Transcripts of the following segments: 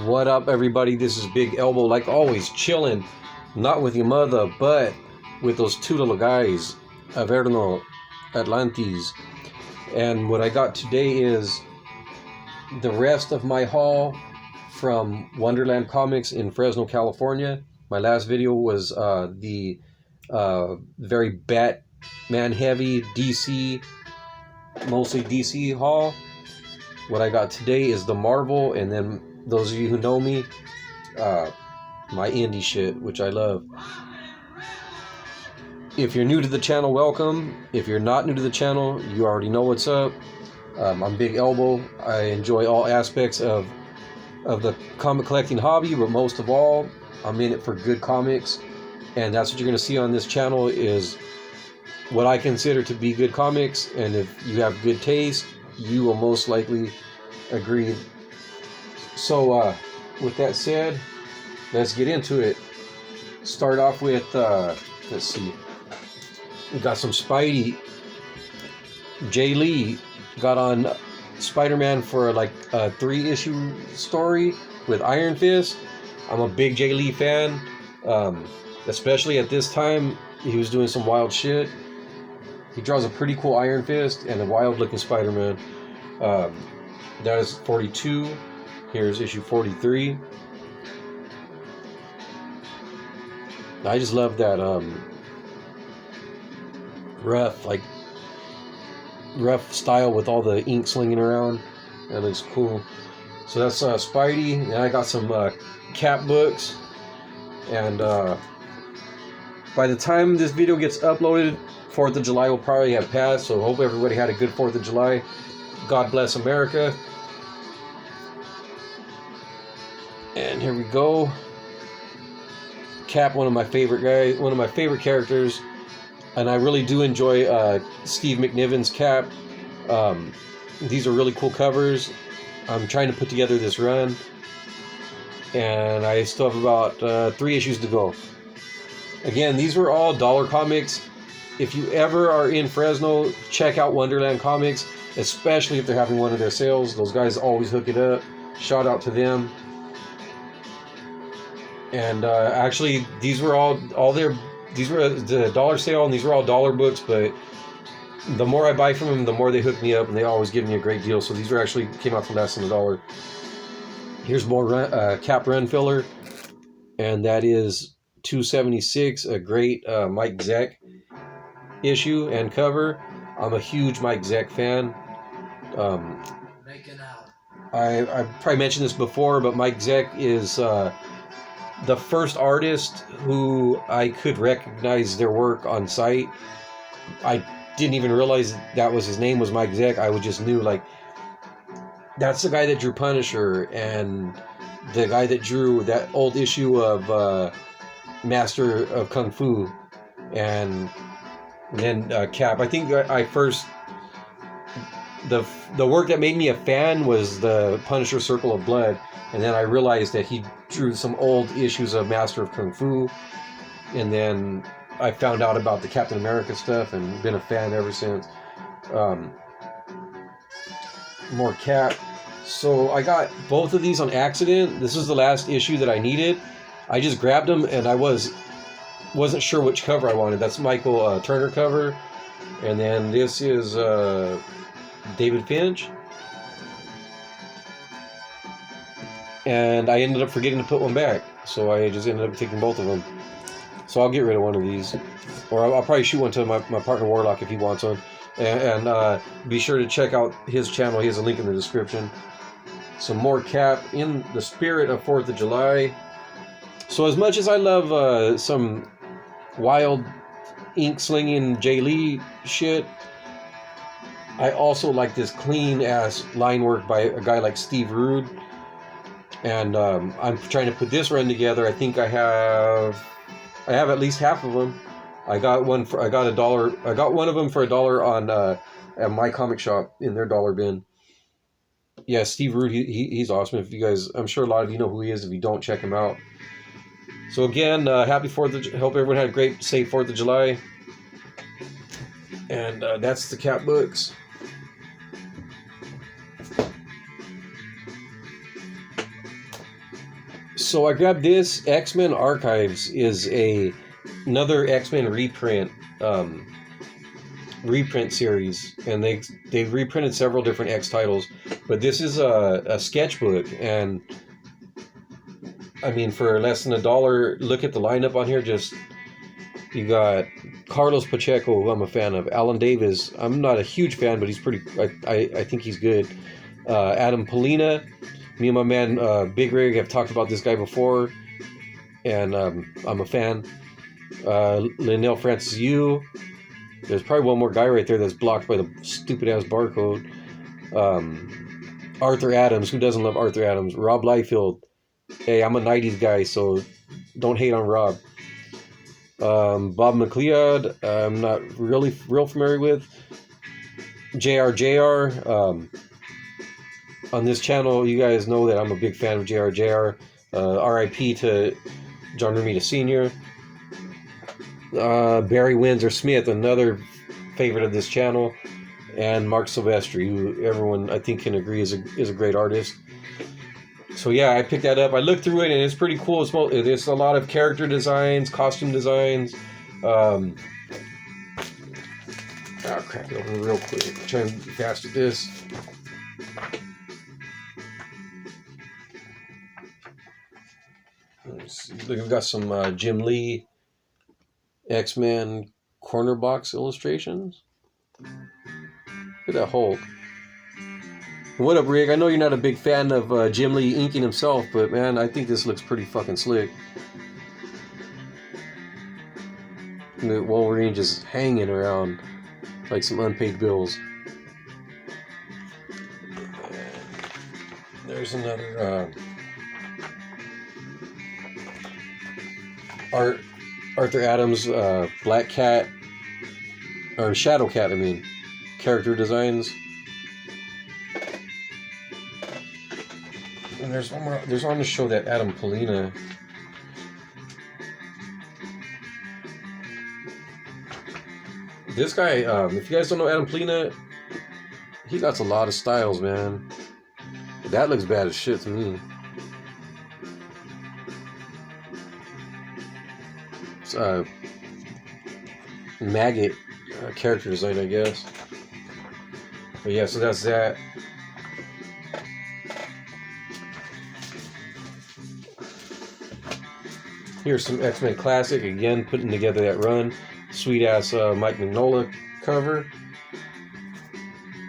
What up, everybody? This is Big Elbow, like always, chilling, not with your mother, but with those two little guys, Averno Atlantes. And what I got today is the rest of my haul from Wonderland Comics in Fresno, California. My last video was the very Batman heavy DC, mostly DC haul. What I got today is the Marvel, and then those of you who know me, my Indy shit, which I love. If you're new to the channel, welcome. If you're not new to the channel, you already know what's up. I'm Big Elbow. I enjoy all aspects of the comic collecting hobby, but most of all, I'm in it for good comics, and that's what you're going to see on this channel is what I consider to be good comics. And if you have good taste, you will most likely agree. So with that said, let's get into it. Start off with let's see, we got some Spidey. Jay Lee got on Spider-Man for like a 3-issue story with Iron Fist. I'm a big Jay Lee fan, especially at this time. He was doing some wild shit. He draws a pretty cool Iron Fist and a wild looking Spider-Man. That is 42. Here's issue 43. I just love that rough style with all the ink slinging around. That looks cool. So that's Spidey. And I got some Cap books. And by the time this video gets uploaded, 4th of July will probably have passed. So hope everybody had a good 4th of July. God bless America. And here we go. Cap, one of my favorite guys, one of my favorite characters, and I really do enjoy Steve McNiven's Cap. These are really cool covers. I'm trying to put together this run, and I still have about 3 issues to go. Again, these were all dollar comics. If you ever are in Fresno, check out Wonderland Comics, especially if they're having one of their sales. Those guys always hook it up. Shout out to them. And actually, these were these were the dollar sale, and these were all dollar books. But the more I buy from them, the more they hook me up, and they always give me a great deal. So these were actually came out for less than $1. Here's more Cap run filler, and that is 276, a great Mike Zeck issue and cover. I'm a huge Mike Zeck fan. I probably mentioned this before, but Mike Zeck is the first artist who I could recognize their work on sight. I didn't even realize that was his name was Mike Zeck. I just knew, like, that's the guy that drew Punisher and the guy that drew that old issue of Master of Kung Fu, and then Cap. I think I first the work that made me a fan was the Punisher Circle of Blood. And then I realized that he drew some old issues of Master of Kung Fu. And then I found out about the Captain America stuff and been a fan ever since. More Cap. So I got both of these on accident. This is the last issue that I needed. I just grabbed them, and I wasn't sure which cover I wanted. That's Michael Turner cover. And then this is David Finch. And I ended up forgetting to put one back, so I just ended up taking both of them. So I'll get rid of one of these, or I'll probably shoot one to my partner War.lock if he wants one. And be sure to check out his channel. He has a link in the description. Some more Cap in the spirit of 4th of July. So as much as I love some wild ink slinging Jay Lee shit, I also like this clean ass line work by a guy like Steve Rude. And I'm trying to put this run together. I think I have at least half of them. I got one for $1. I got one of them for $1 on at my comic shop in their dollar bin. Yeah, Steve Rude, he's awesome. If you guys, I'm sure a lot of you know who he is. If you don't, check him out. So again, happy 4th of July. Hope everyone had a great, safe 4th of July. And that's the Cap books. So I grabbed this. X-Men Archives is another X-Men reprint series, and they've reprinted several different X titles, but this is a sketchbook, and I mean, for less than $1, look at the lineup on here. Just, you got Carlos Pacheco, who I'm a fan of. Alan Davis, I'm not a huge fan, but he's pretty. I think he's good. Adam Polina, me and my man Big Rig have talked about this guy before, and I'm a fan. Linnell Francis Yu. There's probably one more guy right there that's blocked by the stupid ass barcode. Arthur Adams, who doesn't love Arthur Adams? Rob Liefeld. Hey, I'm a 90s guy, so don't hate on Rob. Bob McLeod, I'm not really real familiar with. JR. On this channel, you guys know that I'm a big fan of JR. RIP to John Romita Sr. Barry Windsor Smith, another favorite of this channel. And Mark Silvestri, who everyone I think can agree is a great artist. So yeah, I picked that up. I looked through it, and it's pretty cool. It's a lot of character designs, costume designs. I'll crack it open real quick. Try and be fast at this. Let's see. Look, we've got some Jim Lee X-Men corner box illustrations. Look at that Hulk. What up, Rick? I know you're not a big fan of Jim Lee inking himself, but man, I think this looks pretty fucking slick. The Wolverine just hanging around like some unpaid bills. There's another Arthur Adams Black Cat, or Shadow Cat, I mean, character designs. And there's one more. There's one to show that Adam Polina. This guy, if you guys don't know Adam Polina, he got a lot of styles, man. That looks bad as shit to me. It's Maggot character design, I guess. But yeah, so that's that. Here's some X-Men Classic, again, putting together that run. Sweet-ass Mike Mignola cover.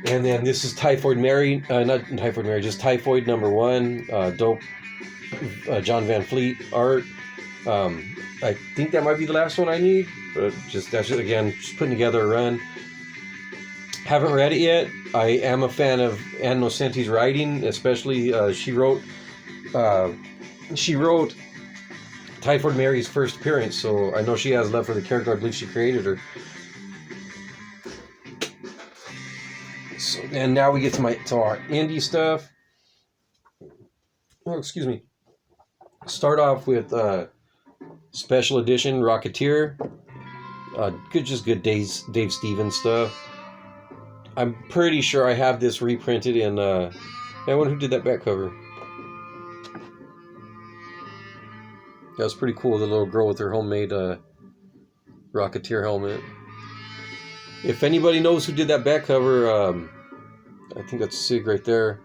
And then this is Typhoid Mary, not Typhoid Mary, just Typhoid #1. Dope John Van Fleet art. I think that might be the last one I need. But that's just, again, just putting together a run. Haven't read it yet. I am a fan of Ann Nocenti's writing, especially she wrote Typhoid Mary's first appearance, so I know she has love for the character. I believe she created her. So, and now we get to our Indy stuff. Oh, excuse me. Start off with Special Edition Rocketeer. Just good Dave Stevens stuff. I'm pretty sure I have this reprinted in. I wonder who did that back cover. That was pretty cool, the little girl with her homemade Rocketeer helmet. If anybody knows who did that back cover, I think that's Sig right there.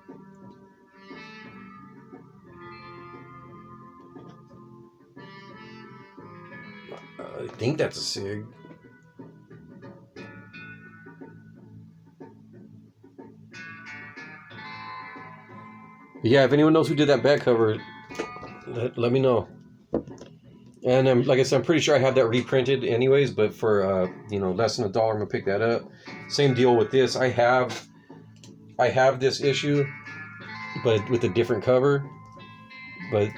I think that's a Sig. Yeah, if anyone knows who did that back cover, let me know. And like I said, I'm pretty sure I have that reprinted anyways, but for less than $1, I'm gonna pick that up. Same deal with this. I have this issue, but with a different cover. But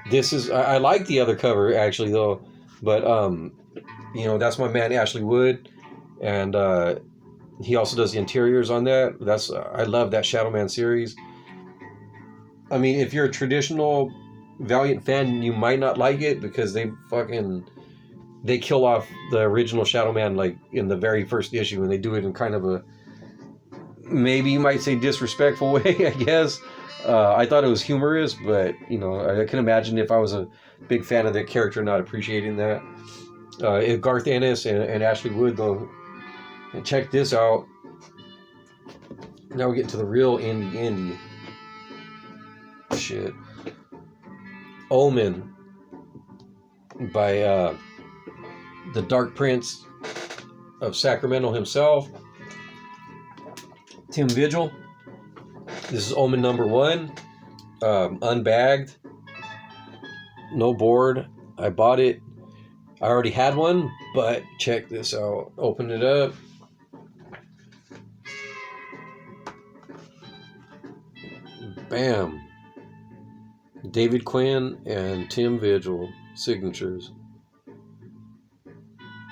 this is I like the other cover actually though. But that's my man Ashley Wood, and he also does the interiors on that. I love that Shadow Man series. I mean, if you're a traditional Valiant fan, you might not like it because they kill off the original Shadow Man like in the very first issue, and they do it in kind of a maybe you might say disrespectful way, I guess. I thought it was humorous, but you know, I can imagine if I was a big fan of the character not appreciating that. If Garth Ennis and Ashley Wood, though, and check this out. Now we get to the real Indy shit. Omen by the Dark Prince of Sacramento himself, Tim Vigil. This is Omen number 1, unbagged, no board. I bought it. I already had one, but check this out. Open it up. Bam. David Quinn and Tim Vigil signatures.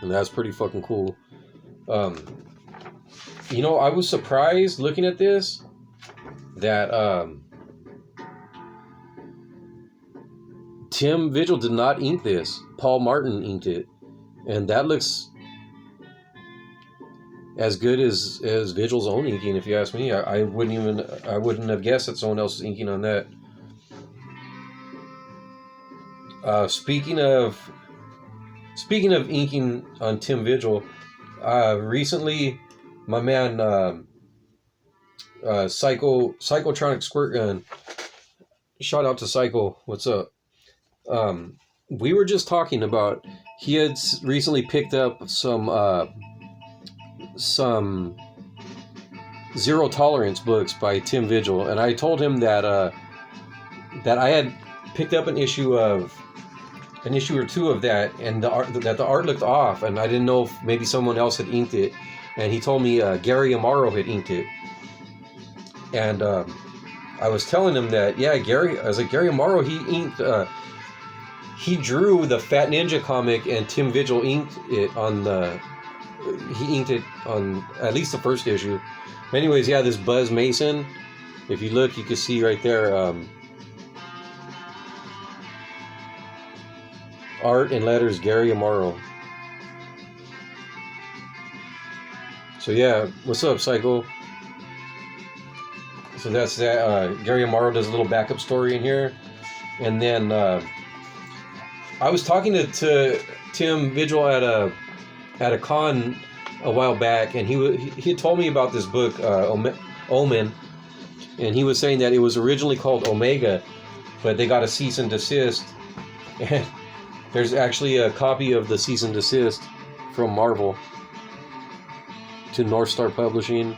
And that's pretty fucking cool. You know, I was surprised looking at this that Tim Vigil did not ink this. Paul Martin inked it. And that looks as good as Vigil's own inking, if you ask me. I wouldn't have guessed that someone else is inking on that. Speaking of inking on Tim Vigil, recently my man Psychotronic Squirt Gun, shout out to Psycho, what's up? We were just talking about, he had recently picked up some Zero Tolerance books by Tim Vigil, and I told him that I had picked up an issue or two of that, and the art looked off, and I didn't know if maybe someone else had inked it. And he told me Gary Amaro had inked it, and I was telling him that Gary Amaro, he inked. He drew the Fat Ninja comic, and Tim Vigil inked it on at least the first issue. Anyways, yeah, this Buzz Mason, if you look, you can see right there, art and letters, Gary Amaro. So yeah, what's up, Psycho? So that's that. Gary Amaro does a little backup story in here, and then I was talking to Tim Vigil at a con a while back, and he had told me about this book, Omen, and he was saying that it was originally called Omega, but they got a cease and desist, and there's actually a copy of the cease and desist from Marvel to North Star Publishing.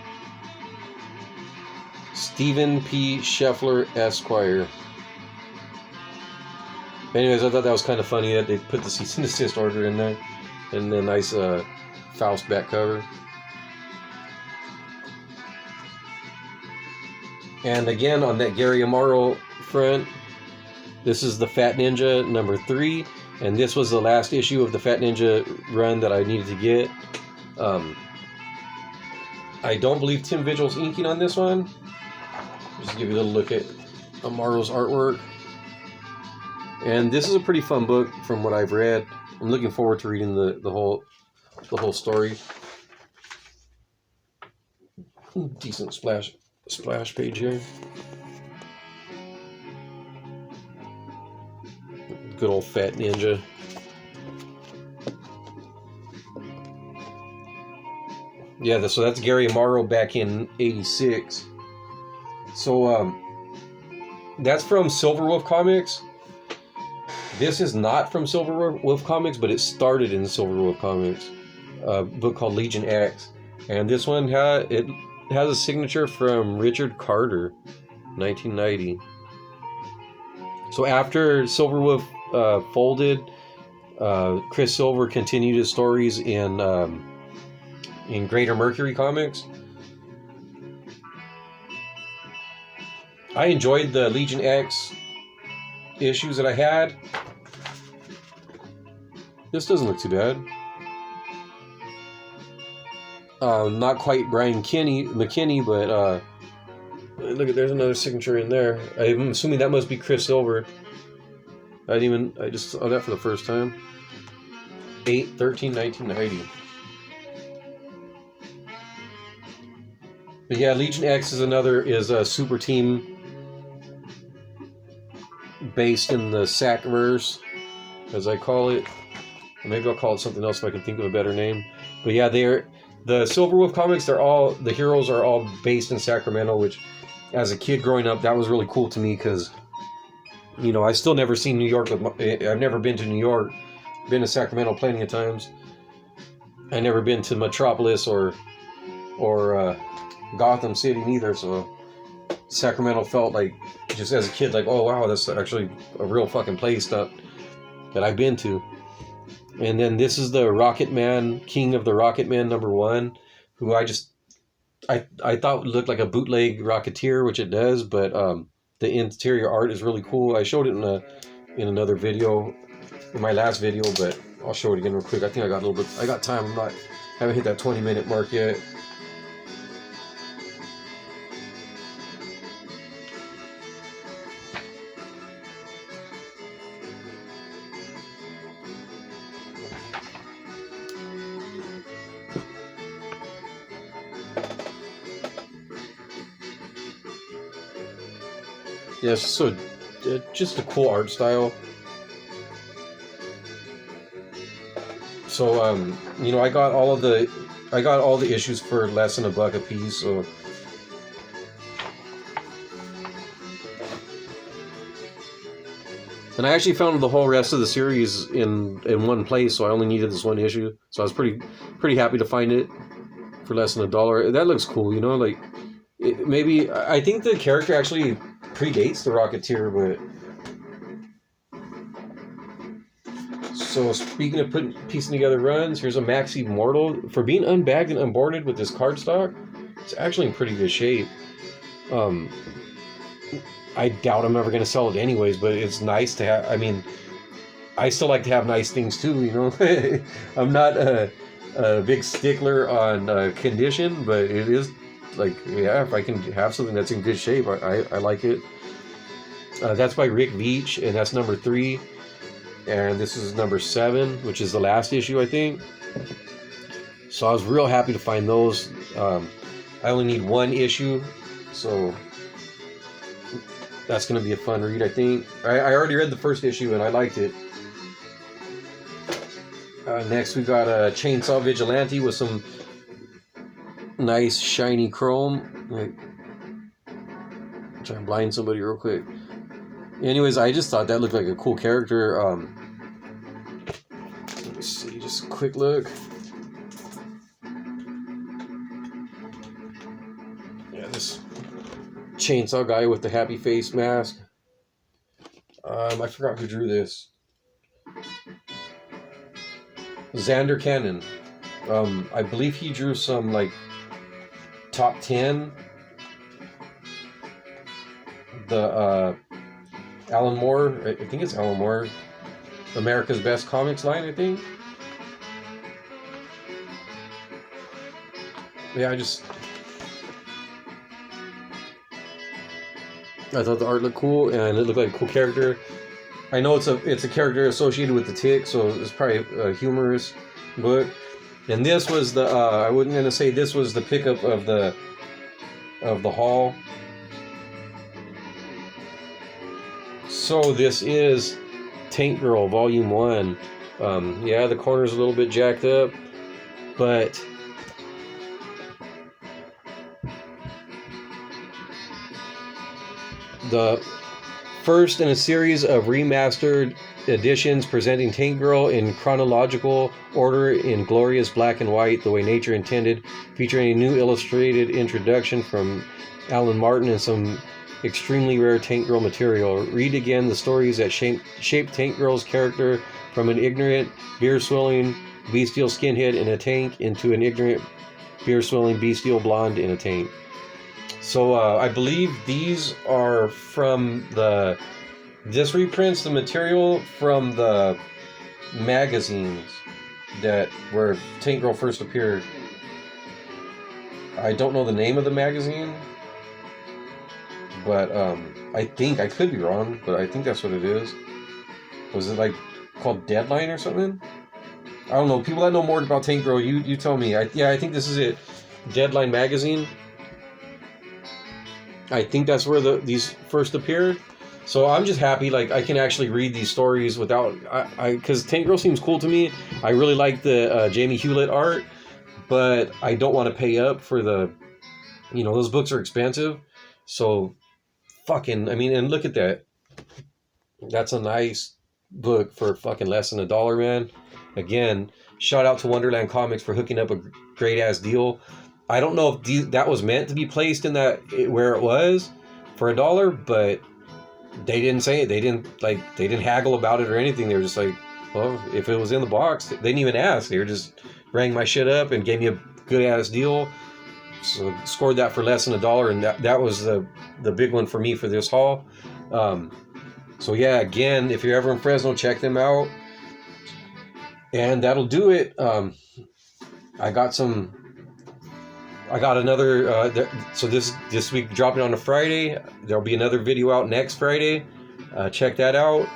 Stephen P. Scheffler, Esquire. Anyways, I thought that was kind of funny that they put the cease and desist order in there, and the nice Faust back cover. And again, on that Gary Amaro front, this is the Fat Ninja number 3, and this was the last issue of the Fat Ninja run that I needed to get. I don't believe Tim Vigil's inking on this one. Just give you a little look at Amaro's artwork. And this is a pretty fun book from what I've read. I'm looking forward to reading the whole story. Decent splash page here. Good old Fat Ninja. Yeah, so that's Gary Amaro back in '86. So that's from Silver Wolf Comics. This is not from Silver Wolf Comics, but it started in Silver Wolf Comics. A book called Legion X, and this one has a signature from Richard Carter, 1990. So after Silver Wolf folded, Chris Silver continued his stories in Greater Mercury Comics. I enjoyed the Legion X issues that I had. This doesn't look too bad. Not quite Brian McKinney, but look at, there's another signature in there. I'm assuming that must be Chris Silver. I just saw that for the first time. 8/13/1990. But yeah, Legion X is a super team based in the Sackverse, as I call it. Or maybe I'll call it something else if I can think of a better name. But yeah, the Silverwolf comics. The heroes are all based in Sacramento, which, as a kid growing up, that was really cool to me because, you know, I still never seen New York. I've never been to New York. Been to Sacramento plenty of times. I never been to Metropolis or Gotham City neither. So Sacramento felt like, just as a kid, like, oh wow, that's actually a real fucking place that I've been to. And then this is the Rocket Man, King of the Rocket Man #1, who I thought looked like a bootleg Rocketeer, which it does, but the interior art is really cool. I showed it in another video, in my last video, but I'll show it again real quick. I think I got time. Haven't hit that 20-minute mark yet. Yeah, so just a cool art style. So you know, I got all the issues for less than $1 a piece. So and I actually found the whole rest of the series in one place, so I only needed this one issue. So I was pretty happy to find it for less than $1. That looks cool, you know, like maybe I think the character actually predates the Rocketeer, but so speaking of piecing together runs, here's a Maxi Mortal. For being unbagged and unboarded with this cardstock, it's actually in pretty good shape. I doubt I'm ever going to sell it anyways, but it's nice to have. I mean, I still like to have nice things too, you know. I'm not a big stickler on condition, but it is like, yeah, if I can have something that's in good shape, I like it. That's by Rick Veitch, and that's #3. And this is #7, which is the last issue, I think. So I was real happy to find those. I only need one issue, so that's going to be a fun read, I think. I already read the first issue, and I liked it. Next, we got a Chainsaw Vigilante with some nice shiny chrome. Like, try and blind somebody real quick. Anyways, I just thought that looked like a cool character. Let me see, just a quick look. Yeah, this chainsaw guy with the happy face mask. I forgot who drew this. Xander Cannon. I believe he drew some like top 10. The Alan Moore, I think it's Alan Moore, America's Best Comics line, I think. Yeah, I thought the art looked cool, and it looked like a cool character. I know it's a character associated with the Tick, so it's probably a humorous book. And this was the I wasn't gonna say this was the pickup of the haul. So this is Tank Girl Volume 1. Yeah, the corner's a little bit jacked up, but the first in a series of remastered editions presenting Tank Girl in chronological order in glorious black and white, the way nature intended, featuring a new illustrated introduction from Alan Martin and some extremely rare Tank Girl material. Read again the stories that shaped Tank Girl's character from an ignorant, beer-swilling, bestial skinhead in a tank into an ignorant, beer-swilling, bestial blonde in a tank. So I believe these are from this reprints the material from the magazines that where Tank Girl first appeared. I don't know the name of the magazine, but I think, I could be wrong, but I think that's what it is. Was it like called Deadline or something? I don't know. People that know more about Tank Girl, you tell me. I think this is it. Deadline magazine. I think that's where these first appeared. So I'm just happy, like, I can actually read these stories without, because Tank Girl seems cool to me. I really like the Jamie Hewlett art, but I don't want to pay up for the, those books are expensive. So, I mean, and look at that. That's a nice book for fucking less than $1, man. Again, shout out to Wonderland Comics for hooking up a great ass deal. I don't know if that was meant to be placed in where it was for $1, but they didn't say it. They didn't haggle about it or anything. They were just like, well, if it was in the box, they didn't even ask. They were just rang my shit up and gave me a good ass deal. So scored that for less than $1, and that was the big one for me for this haul. So yeah, again, if you're ever in Fresno, check them out. And that'll do it. I got another. So this week dropping on a Friday. There'll be another video out next Friday. Check that out.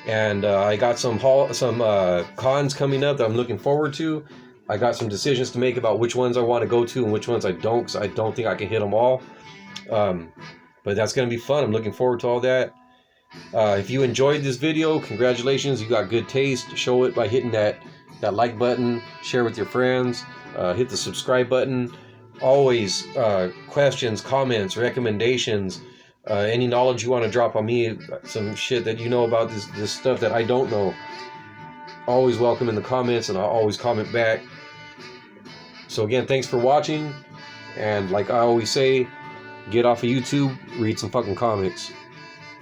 And I got some cons coming up that I'm looking forward to. I got some decisions to make about which ones I want to go to and which ones I don't, because I don't think I can hit them all. But that's going to be fun. I'm looking forward to all that. If you enjoyed this video, congratulations. You got good taste. Show it by hitting that like button. Share with your friends. Hit the subscribe button. Always questions, comments, recommendations, any knowledge you want to drop on me, some shit that you know about this stuff that I don't know. Always welcome in the comments, and I'll always comment back. So again, thanks for watching. And like I always say, get off of YouTube, read some fucking comics.